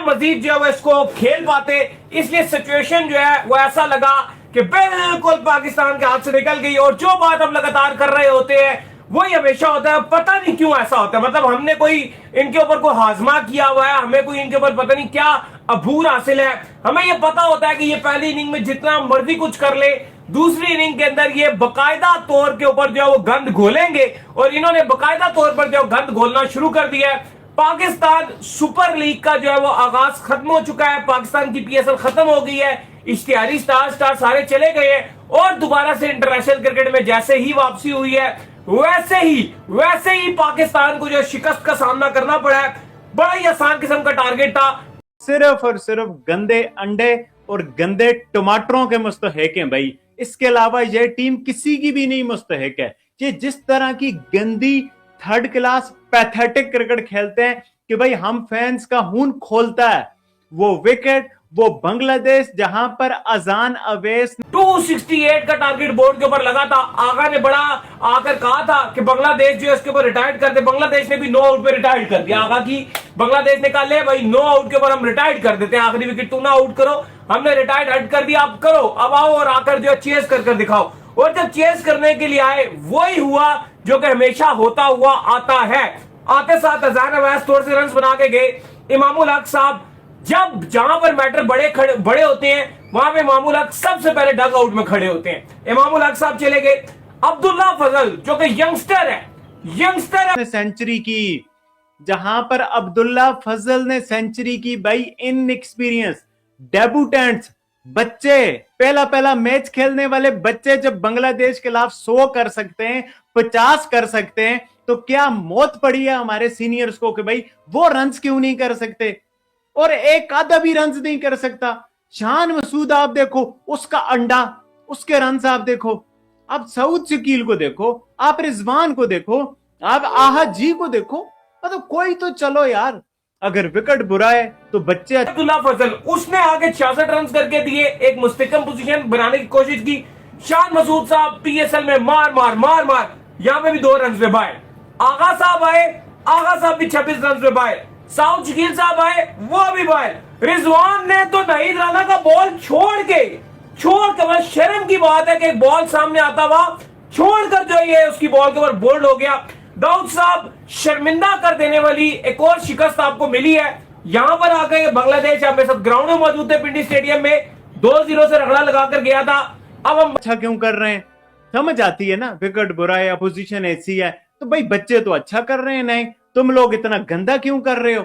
मजीद जो है वो इसको खेल पाते, इसलिए सिचुएशन जो है वो ऐसा लगा कि बिल्कुल पाकिस्तान के हाथ से निकल गई। और जो बात हम लगातार कर रहे होते हैं वही हमेशा होता है, पता नहीं क्यों ऐसा होता है। मतलब हमने कोई इनके ऊपर कोई हाजमा किया हुआ है, हमें कोई इनके ऊपर पता नहीं क्या अबूर हासिल है। हमें ये पता होता है कि ये पहली इनिंग में जितना मर्जी कुछ कर ले, दूसरी इनिंग के अंदर ये बकायदा तौर के ऊपर जो है वो गंद घोलेंगे। और इन्होंने बकायदा तौर पर जो गंद घोलना शुरू कर दिया है। पाकिस्तान सुपर लीग का जो है वो आगाज खत्म हो चुका है, पाकिस्तान की पीएसएल खत्म हो गई है, इश्तिहारी स्टार सारे चले गए हैं और दोबारा से इंटरनेशनल क्रिकेट में जैसे ही वापसी हुई है वैसे ही पाकिस्तान को जो शिकस्त का सामना करना पड़ा है। बड़ा ही आसान किस्म का टारगेट था। सिर्फ और सिर्फ गंदे अंडे और गंदे टमाटरों के मुस्तहिक हैं भाई। इसके अलावा ये टीम किसी की भी नहीं मुस्तहिक है। ये जिस तरह की गंदी थर्ड क्लास पैथेटिक क्रिकेट खेलते हैं कि भाई हम फैंस का खून खोलता है। वो विकेट, वो बांग्लादेश जहां पर अजान अवेस 268 का टारगेट बोर्ड के ऊपर लगा था। आगा ने बड़ा आकर कहा था कि बांग्लादेश जो है इसके ऊपर रिटायर्ड कर दे। बांग्लादेश ने भी 9 आउट पे रिटायर्ड कर दिया। आगा की बांग्लादेश ने कहा ले भाई 9 आउट के ऊपर हम रिटायर्ड कर देते हैं, आखिरी विकेट तू ना आउट करो, हमने रिटायर्ड हट कर दिया, अब करो, अब आओ और आकर जो है चेस कर दिखाओ। और जब चेस करने के लिए आए वही हुआ जो कि हमेशा होता हुआ आता है। आते साथ अजान अवैस थोड़े से रन बना के गए। इमामुल हक साहब जब जहां पर मैटर बड़े होते हैं वहां पे इमामुल हक सबसे पहले डग आउट में खड़े होते हैं। इमामुल हक साहब चले गए। अब्दुल्ला फजल जो कि यंगस्टर है सेंचुरी की। जहां पर अब्दुल्ला फजल ने सेंचुरी की भाई, इन एक्सपीरियंस डेब्यूटेंट्स बच्चे, पहला मैच खेलने वाले बच्चे जब बांग्लादेश के खिलाफ 100 कर सकते हैं, 50 कर सकते हैं, तो क्या मौत पड़ी है हमारे सीनियर्स को कि भाई वो रन्स क्यों नहीं कर सकते। और एक आधा भी रन नहीं कर सकता। शान मसूद आप देखो, उसका अंडा, उसके रन आप देखो, आप सऊद शकील को देखो, आप रिजवान को देखो, आप आहा जी को देखो, मतलब कोई तो चलो यार। अगर विकेट बुरा है तो बच्चे। अब्दुल्ला फजल उसने आगे 66 रन करके दिए, एक मुस्तकम पोजीशन बनाने की कोशिश की। शान मसूद साहब पीएसएल में मार यहां पे भी 2 रन पे बाहर। आगा साहब आए, आगा साहब भी 26 रन पे बाहर। साउथ शकील साहब आए, वो भी बाहर। रिजवान ने तो नाहिद राना का बॉल छोड़ के बस शर्म की बात है कि एक बॉल सामने आता हुआ छोड़कर जो ये उसकी बॉल के ऊपर बोल्ड हो गया। दाऊद साहब शर्मिंदा कर देने वाली एक और शिकस्त आपको मिली है। यहां पर आकर बांग्लादेश हमारे साथ ग्राउंड में मौजूद थे, पिंडी स्टेडियम में 2-0 से रगड़ा लगाकर गया था। अब हम अच्छा क्यों कर रहे हैं, समझ आती है ना। विकेट बुरा है, अपोजिशन ऐसी है, तो भाई बच्चे तो अच्छा कर रहे हैं, नहीं तुम लोग इतना गंदा क्यों कर रहे हो।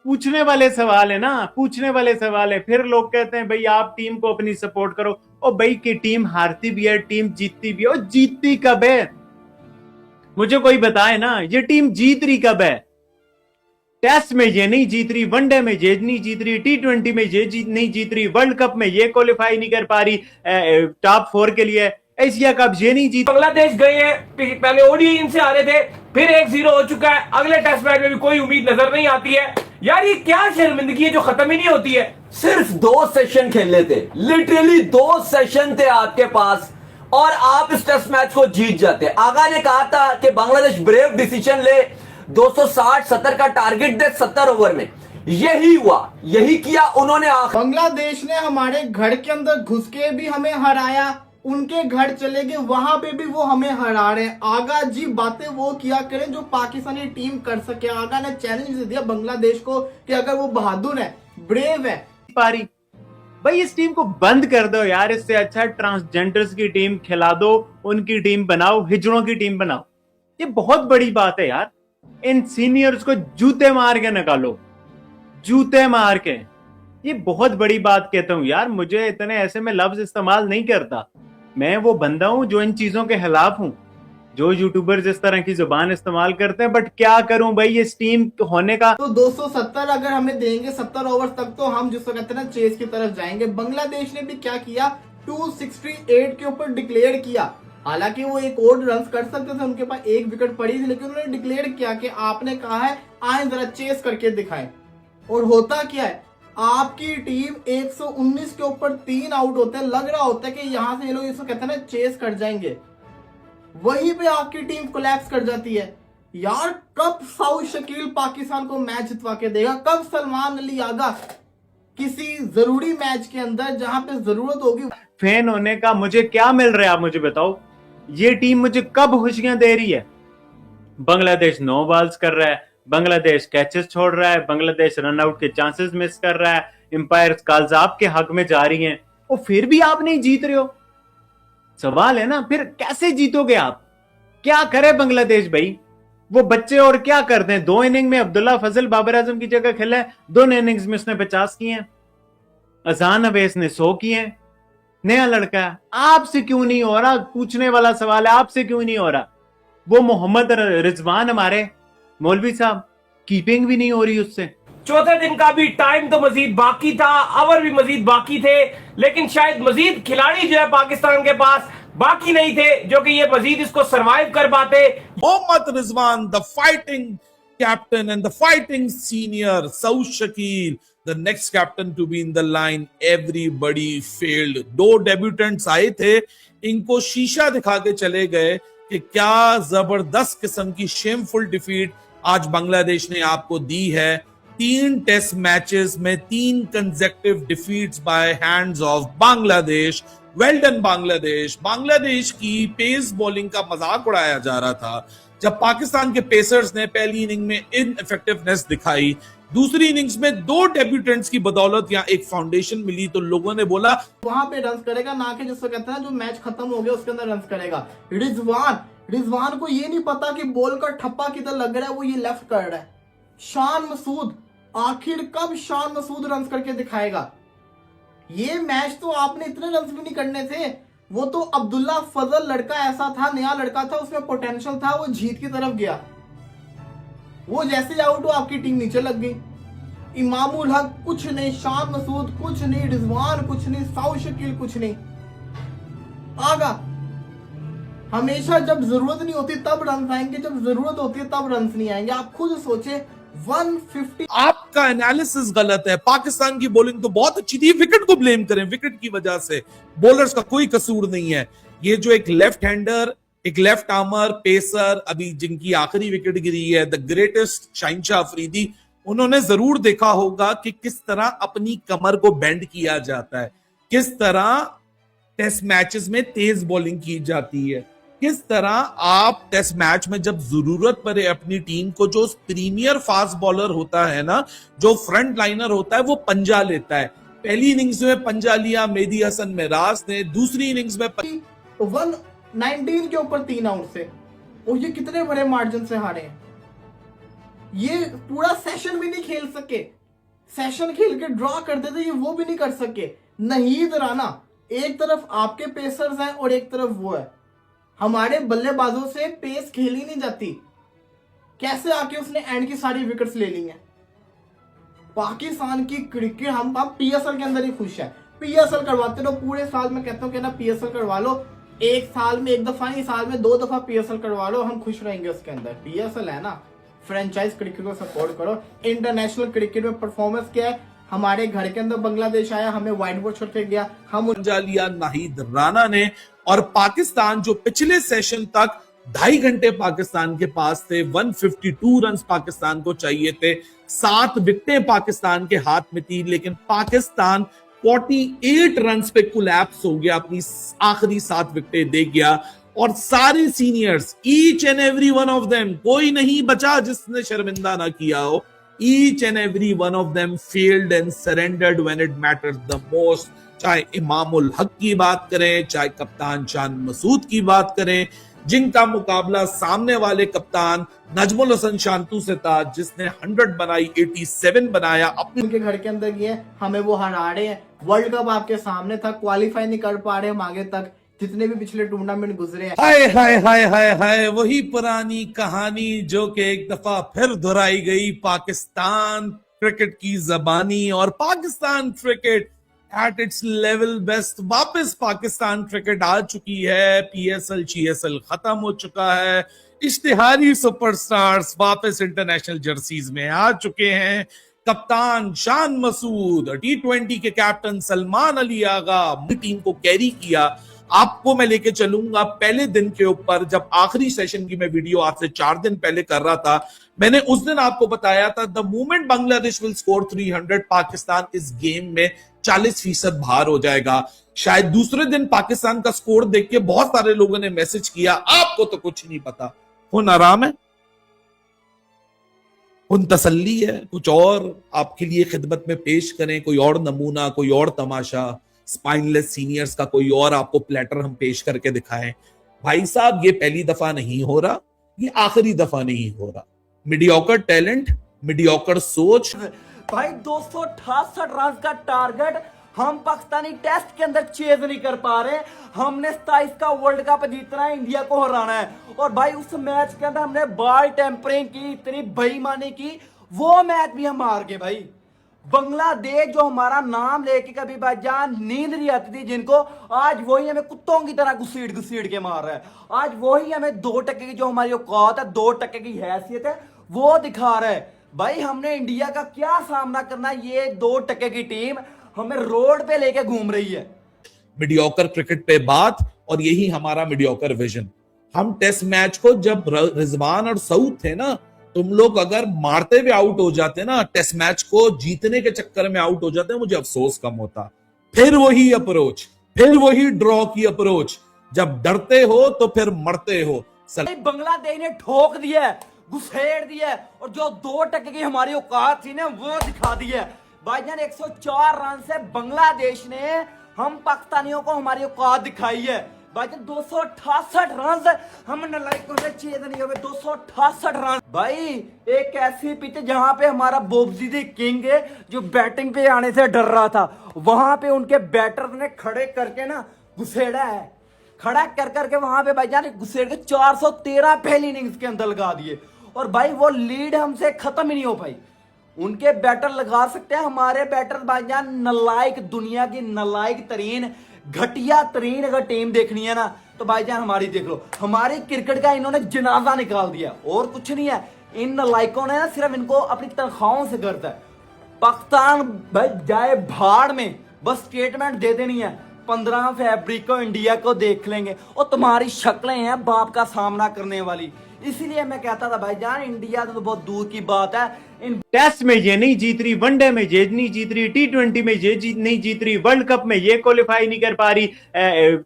पूछने वाले सवाल है ना, पूछने वाले सवाल है। फिर लोग कहते हैं भाई आप टीम को अपनी सपोर्ट करो। और भाई की टीम हारती भी है, टीम जीतती भी है। और जीतती कब है, मुझे कोई बताए ना, ये टीम जीत रही कब है। टेस्ट में ये नहीं जीत रही, वनडे में ये नहीं जीत रही, T20 में ये नहीं जीत रही, वर्ल्ड कप में ये क्वालिफाई नहीं कर पा रही टॉप 4 के लिए, एशिया कप ये नहीं जीत। बांग्लादेश गए हैं, पहले ओडीआई इनसे हारे थे, फिर 1-0 हो चुका है। अगले टेस्ट मैच में भी कोई उम्मीद नजर नहीं आती है। यार ये क्या शर्मिंदगी है जो खत्म ही नहीं होती है। सिर्फ 2 सेशन खेलने थे, लिटरली 2 सेशन थे आपके पास और आप इस टेस्ट मैच को जीत जाते। आगा ने कहा था कि बांग्लादेश ब्रेव डिसीजन ले, 260-70 का टारगेट दे 70 ओवर में। यही हुआ, यही किया उन्होंने। बांग्लादेश ने हमारे घर के अंदर घुस के भी हमें हराया, उनके घर चले गए वहां पे भी वो हमें हरा रहे हैं। आगा जी बातें वो किया करें जो पाकिस्तानी टीम कर सके। आगा ने चैलेंज दे दिया बांग्लादेश को कि अगर वो बहादुर है, ब्रेव है, पारी भाई इस टीम को बंद कर दो यार। इससे अच्छा ट्रांसजेंडर्स की टीम खिला दो, उनकी टीम बनाओ, हिजड़ों की टीम बनाओ। ये बहुत बड़ी बात है यार। इन सीनियर्स को जूते मार के निकालो, जूते मार के। ये बहुत बड़ी बात कहता हूं यार। मुझे इतने ऐसे में लफ्ज इस्तेमाल नहीं करता। मैं वो बंदा हूं जो इन चीजों के खिलाफ हूं, जो यूट्यूबर जिस तरह की जुबान इस्तेमाल करते हैं। बट क्या करूं भाई, इस टीम होने का। तो 270 अगर हमें देंगे 70 ओवर तक तो हम जिसको कहते हैं ना चेस की तरफ जाएंगे। बांग्लादेश ने भी क्या किया, 268 के ऊपर डिक्लेयर किया। हालांकि वो एक और रन कर सकते थे, उनके पास 1 विकेट पड़ी थी, लेकिन उन्होंने डिक्लेयर किया कि आपने कहा है आए जरा चेस करके दिखाएं। और होता क्या है, आपकी टीम 119 के ऊपर 3 आउट होते हैं। लग रहा होता है कि यहां से ये लोग इसको कहते हैं ना चेस कर जाएंगे, वहीं पे आपकी टीम कोलैप्स कर जाती है। यार कब साउथ शकील पाकिस्तान को मैच जितवा के देगा? कब सलमान अली आगा किसी जरूरी मैच के अंदर जहां पे जरूरत होगी? फैन होने का मुझे क्या मिल रहा है, आप मुझे बताओ। ये टीम मुझे कब खुशियां दे रही है? बांग्लादेश नो बॉल्स कर रहा है, बांग्लादेश कैचेस छोड़ रहा है, बांग्लादेश रन आउट के चांसेस मिस कर रहा है, एम्पायर्स कॉल्स आपके हक में जा रही हैं, और फिर भी आप नहीं जीत रहे हो। सवाल है ना, फिर कैसे जीतोगे आप? क्या करे बांग्लादेश भाई? वो बच्चे और क्या करते हैं? 2 इनिंग में अब्दुल्ला फजल बाबर आजम की जगह खेला है, 2 इनिंग्स में उसने 50 किए हैं, अजान अवैस ने 100 किए हैं। नया लड़का है, आपसे क्यों नहीं हो रहा? पूछने वाला सवाल है, आपसे क्यों नहीं हो रहा? वो मोहम्मद रिजवान हमारे मौलवी साहब, कीपिंग भी नहीं हो रही उससे। चौथे दिन का भी टाइम तो मजीद बाकी था, ओवर भी मजीद बाकी थे, लेकिन शायद मजीद खिलाड़ी जो है पाकिस्तान के पास बाकी नहीं थे जो कि ये मजीद इसको सरवाइव कर पाते। Mohammad Rizwan, the fighting captain and the fighting senior, Saud Shakil, the next captain to be in the line. Everybody failed. 2 debutantes आए थे, इनको शीशा दिखा के चले गए कि क्या जबरदस्त किस्म की शेमफुल डिफीट आज बांग्लादेश ने आपको दी है। 3 टेस्ट मैचेस में 3 consecutive defeats by hands of Bangladesh. Well done Bangladesh. Bangladesh की पेस बॉलिंग का मजाक उड़ाया जा रहा था जब पाकिस्तान के पेसर्स ने पहली इनिंग में इनइफेक्टिवनेस दिखाई, दूसरी इनिंग्स में 2 डेब्यूटेंट्स की बदौलत यहाँ एक फाउंडेशन मिली, तो लोगों ने बोला वहां पे रन करेगा, ना कि जिसको कहते हैं जो मैच खत्म हो गया उसके अंदर रन करेगा। रिजवान को ये नहीं पता कि बॉल का ठप्पा किधर लग रहा है, वो ये लेफ्ट कर रहा है। शान मसूद, आखिर कब शान मसूद रन करके दिखाएगा? ये मैच तो आपने इतने रन भी नहीं करने थे। वो तो अब्दुल्ला फजल लड़का ऐसा था, नया लड़का था, उसमें पोटेंशियल था, वो जीत की तरफ गया। वो जैसे आउट हुआ आपकी टीम नीचे लग गई। इमामुल हक कुछ नहीं, शान मसूद कुछ नहीं, रिजवान कुछ नहीं, साउद शकील कुछ नहीं। आगा हमेशा जब जरूरत नहीं होती तब रन आएंगे, जब जरूरत होती है तब रन नहीं आएंगे। आप खुद सोचे 150। आपका एनालिसिस गलत है। पाकिस्तान की बॉलिंग तो बहुत अच्छी थी, विकेट को ब्लेम करें, विकेट की वजह से, बॉलर्स का कोई कसूर नहीं है। ये जो एक लेफ्ट हैंडर, एक लेफ्ट आर्मर पेसर अभी जिनकी आखिरी विकेट गिरी है, द ग्रेटेस्ट शाहिनशाह अफरीदी, उन्होंने जरूर देखा होगा कि किस तरह अपनी कमर को बेंड किया जाता है, किस तरह टेस्ट मैचेस में तेज बॉलिंग की जाती है, किस तरह आप टेस्ट मैच में जब जरूरत पड़े अपनी टीम को, जो प्रीमियर फास्ट बॉलर होता है ना, जो फ्रंट लाइनर होता है, वो पंजा लेता है। पहली इनिंग्स में पंजा लिया मेहदी हसन मिराज ने, दूसरी इनिंग्स में 119 के ऊपर 3 आउट से, और ये कितने बड़े मार्जिन से हारे हैं। ये पूरा सेशन भी नहीं खेल सके, सेशन खेल के ड्रॉ कर देते, ये वो भी नहीं कर सके। नहीद राना, एक तरफ आपके पेसर्स हैं और एक तरफ वो है। हमारे बल्लेबाजों से पेस खेली नहीं जाती, कैसे आके उसने एंड की सारी विकेट्स ले ली हैं। पाकिस्तान की क्रिकेट, हम पीएसएल के अंदर ही खुश है। पीएसएल करवाते रहो पूरे साल में, कहता हूँ कि ना पीएसएल करवा लो, एक साल में 1 दफा नहीं, साल में 2 दफा पीएसएल करवा लो, हम खुश रहेंगे उसके अंदर। पीएसएल है ना, फ्रेंचाइज क्रिकेट को सपोर्ट करो। इंटरनेशनल क्रिकेट में परफॉर्मेंस क्या है? हमारे घर के अंदर बांग्लादेश आया, हमें व्हाइट बोर्ड छोड़ के गया, हम पंजा लिया नाहिद राणा ने। और पाकिस्तान जो पिछले सेशन तक 2.5 घंटे पाकिस्तान के पास थे, 152 रन पाकिस्तान को चाहिए थे, 7 विकेटें पाकिस्तान के हाथ में थी, लेकिन पाकिस्तान 48 रन पे कोलैप्स हो गया, अपनी आखिरी 7 विकेटें दे गया। और सारे seniors, each and every one of them, कोई नहीं बचा जिसने शर्मिंदा ना किया हो। Each and every one of them failed and surrendered when it mattered the most. चाहे इमामुल हक की बात करें, चाहे कप्तान शान मसूद की बात करें, जिनका मुकाबला सामने वाले कप्तान नजमुल हसन शांतू से था, जिसने 100 बनाई, 87 बनाया, अपने उनके घर के अंदर गए, हमें वो हरा रहे हैं। वर्ल्ड कप आपके सामने था, क्वालिफाई नहीं कर पा रहे हम आगे तक, जितने भी पिछले टूर्नामेंट गुजरे हैं। हाय हाय हाय हाय हाय, वही पुरानी कहानी जो कि एक दफा फिर दोहराई गई। पाकिस्तान क्रिकेट की जबानी और Pakistan cricket at its level best. वापस पाकिस्तान क्रिकेट आ चुकी है, पीएसएल जीएसएल खत्म हो चुका है, इश्तिहारी सुपरस्टार्स वापस इंटरनेशनल जर्सीज में आ चुके हैं। कप्तान शान मसूद, T20 के कैप्टन सलमान अली आगा टीम को कैरी किया। आपको मैं लेके चलूंगा पहले दिन के ऊपर, जब आखिरी सेशन की मैं वीडियो आज से 4 दिन पहले कर रहा था। मैंने उस दिन आपको बताया था the moment Bangladesh will score 300 Pakistan इस गेम में 40% बाहर हो जाएगा। शायद दूसरे दिन पाकिस्तान का स्कोर देख के बहुत सारे लोगों ने मैसेज किया, आपको तो कुछ नहीं पता, खून आराम है, खून तसल्ली है, कुछ और आपके लिए खिदमत में पेश करें, कोई और नमूना, कोई और तमाशा, स्पाइनलेस सीनियर्स का कोई और आपको प्लेटर हम पेश करके दिखाएं। भाई साहब, ये पहली दफा नहीं हो रहा, ये आखिरी दफा नहीं हो रहा। मीडियोकर टैलेंट, मीडियोकर सोच। भाई 268 रन का टारगेट हम पाकिस्तानी टेस्ट के अंदर चेज नहीं कर पा रहे। हमने 27 का वर्ल्ड कप जीतना है, इंडिया को हराना है। और भाई उस मैच के अंदर हमने बॉल टेम्परिंग की, इतनी बेईमानी की, वो मैच भी हम हार गए। भाई बांग्लादेश जो हमारा नाम लेके कभी भाईजान नींद नहीं आती थी जिनको, आज वही हमें कुत्तों की तरह घुसीट के मार रहा है। आज वही हमें 2% की जो हमारी औकात है, 2% की हैसियत है, वो दिखा रहा है। भाई हमने इंडिया का क्या सामना करना, ये 2% की टीम हमें रोड पे लेके घूम रही है। मीडियोकर क्रिकेट पे बात, और यही हमारा मीडियोकर विजन। हम टेस्ट मैच को, जब रिजवान और सऊद थे ना, तुम लोग अगर मारते हुए आउट हो जाते ना, टेस्ट मैच को जीतने के चक्कर में आउट हो जाते, मुझे अफसोस कम होता। फिर वही अप्रोच, फिर वही ड्रॉ की अप्रोच, जब डरते हो तो फिर मरते हो। बांग्लादेश ने ठोक दिया, घुसेड़ दिया, और जो 2% की हमारी औकात थी ना, वो दिखा दी है। भाईजान 104 रन से बांग्लादेश ने हम पाकिस्तानियों को हमारी औकात दिखाई है। भाईजान 268 रन हम नलायकों से चेज नहीं हुए, 268 रन। भाई एक ऐसी पिच जहां पे हमारा बोबजीदी किंग है, जो बैटिंग पे आने से डर रहा था, वहां पे उनके बैटर ने खड़े करके ना घुसेड़ा है, खड़ा कर करके वहां पे भाईजान घुसेड़ के 413 पहली इनिंग्स के अंदर लगा दिए। और भाई वो लीड हमसे खत्म ही नहीं हो पाई। उनके बैटर लगा सकते हैं, हमारे बैटर भाईजान नलायक, दुनिया की नलायक तरीन, घटिया तरीन अगर टीम देखनी है ना, तो भाईजान हमारी देख लो। हमारी क्रिकेट का इन्होंने जनाजा निकाल दिया, और कुछ नहीं है। इन नलायकों ने ना सिर्फ इनको अपनी तनख्वाहों से करता है। पाकिस्तान भाई जाए भाड़ में, बस स्टेटमेंट दे देनी है, 15 फरवरी को इंडिया को देख लेंगे, और तुम्हारी शक्लें हैं बाप का सामना करने वाली। इसीलिए मैं कहता था भाईजान, इंडिया तो बहुत दूर की बात है। इन टेस्ट में ये नहीं जीत रही, वनडे में ये नहीं जीत रही, T20 में ये नहीं जीत रही, वर्ल्ड कप में ये क्वालिफाई नहीं कर पा रही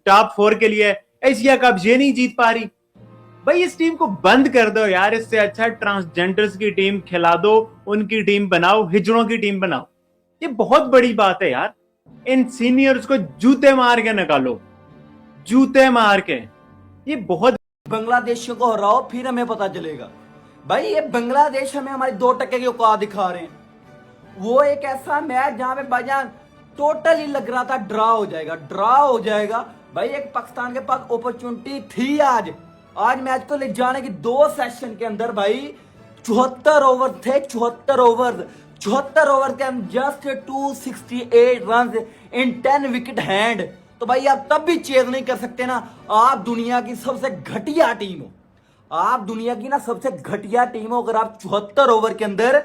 टॉप 4 के लिए, एशिया कप ये नहीं जीत पा रही। भाई इस टीम को बंद कर दो यार, इससे अच्छा ट्रांसजेंडर्स की टीम खिला दो, उनकी टीम बनाओ, हिजड़ों की टीम बनाओ। ये बहुत बड़ी बात है यार। इन सीनियर्स को जूते मार के निकालो, जूते मार के। ये बहुत बांग्लादेशियों को हराओ, फिर हमें पता चलेगा। भाई ये बांग्लादेश हमें हमारी 2% की औकात दिखा रहे हैं। वो एक ऐसा मैच जहां पे भाईजान टोटल ही लग रहा था ड्रा हो जाएगा, ड्रा हो जाएगा। भाई एक पाकिस्तान के पास अपॉर्चुनिटी थी आज मैच को ले जाने की। 2 सेशन के अंदर भाई 74 ओवर थे, 74 ओवर के अंदर just 268 run in 10 wicket hand. तो भाई आप तब भी चेज नहीं कर सकते ना, आप दुनिया की सबसे घटिया टीम हो, आप दुनिया की ना सबसे घटिया टीम हो, अगर आप 74 ओवर के अंदर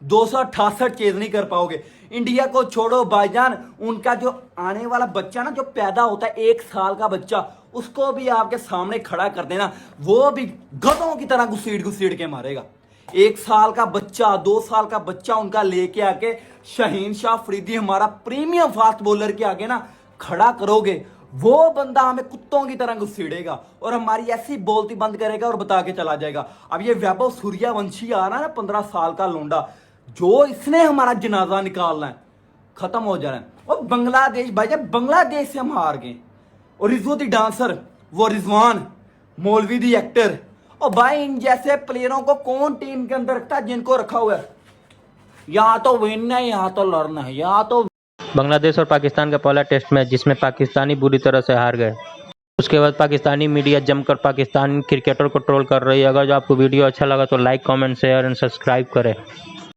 268 चेज नहीं कर पाओगे। इंडिया को छोड़ो भाईजान, उनका जो आने वाला बच्चा ना, जो पैदा होता है 1 साल का बच्चा, उसको भी आपके सामने खड़ा कर देना, वो भी गधों की तरह घुसीट के मारेगा। 1 साल का बच्चा, 2 साल का बच्चा उनका लेके आके शाहीन शाह अफरीदी, हमारा प्रीमियम फास्ट बॉलर के आगे ना खड़ा करोगे, वो बंदा हमें कुत्तों की तरह घुसीड़ेगा और हमारी ऐसी बोलती बंद करेगा और बता के चला जाएगा। अब ये वैभव सूर्यवंशी आ रहा है ना, 15 साल का लोंडा, जो इसने हमारा जनाजा निकालना है, खत्म हो जाना है। और बांग्लादेश भाई, जब बांग्लादेश से हम हार गए, और रिजवान डांसर, वो रिजवान मौलवी दी एक्टर, और भाई इन जैसे प्लेयरों को कौन टीम के अंदर रखता है? जिनको रखा हुआ है, यहाँ तो विन है, यहाँ तो लड़ना है, यहाँ तो। बांग्लादेश और पाकिस्तान का पहला टेस्ट मैच जिसमें पाकिस्तानी बुरी तरह से हार गए, उसके बाद पाकिस्तानी मीडिया जमकर पाकिस्तानी क्रिकेटर को ट्रोल कर रही है। अगर जो आपको वीडियो अच्छा लगा तो like, comment, share and subscribe करें।